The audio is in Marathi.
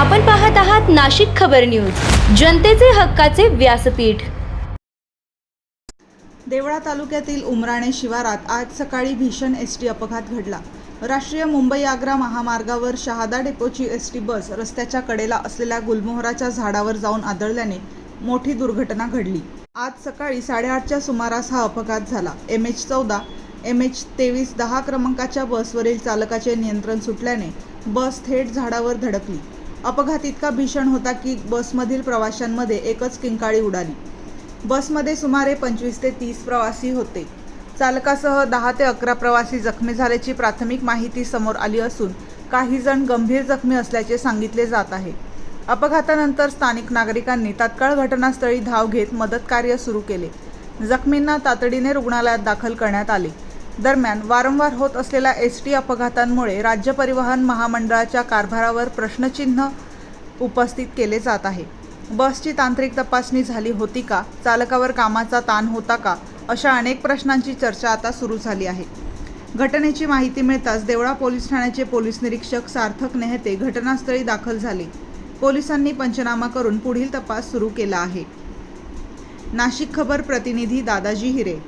आपण पाहत आहात नाशिक खबर न्यूज, जनतेचे हक्काचे व्यासपीठ। देवळा तालुक्यातील उमराणे शिवारात आज सकाळी भीषण एसटी अपघात घडला। राष्ट्रीय मुंबई आग्रा महामार्गावर शहादा डेपोची एसटी बस रस्त्याच्या कडेला असलेल्या गुलमोहराच्या झाडावर जाऊन आदळल्याने मोठी दुर्घटना घडली। आज सकाळी 8:30च्या सुमारास हा अपघात झाला। MH14 MH2310 क्रमांकाच्या बसवरील चालकाचे नियंत्रण सुटल्याने बस थेट झाडावर धडकली। अपघात इतका भीषण होता की बसमधील प्रवाशांमध्ये एकच किंकाळी उडाली। बसमध्ये सुमारे 25 ते 30 प्रवासी होते। चालकासह 10 ते 11 प्रवासी जखमी झाल्याची प्राथमिक माहिती समोर आली असून काही जण गंभीर जखमी असल्याचे सांगितले जात आहे। अपघातानंतर स्थानिक नागरिकांनी तात्काळ घटनास्थळी धाव घेत मदत कार्य सुरू केले। जखमींना तातडीने रुग्णालयात दाखल करण्यात आले। दरम्यान वारंवार होत असलेल्या एसटी अपघातांमुळे राज्य परिवहन महामंडळाच्या कारभारावर प्रश्नचिन्ह उपस्थित केले जात आहे। बसची तांत्रिक तपासणी झाली होती का? चालकावर कामाचा ताण होता का? अशा अनेक प्रश्नांची चर्चा आता सुरू झाली आहे। घटनेची माहिती मिळताच देवळा पोलीस ठाण्याचे पोलीस निरीक्षक सार्थक नेहते घटनास्थळी दाखल झाले। पोलिसांनी पंचनामा करून पुढील तपास सुरू केला आहे। नाशिक खबर प्रतिनिधी दादाजी हिरे।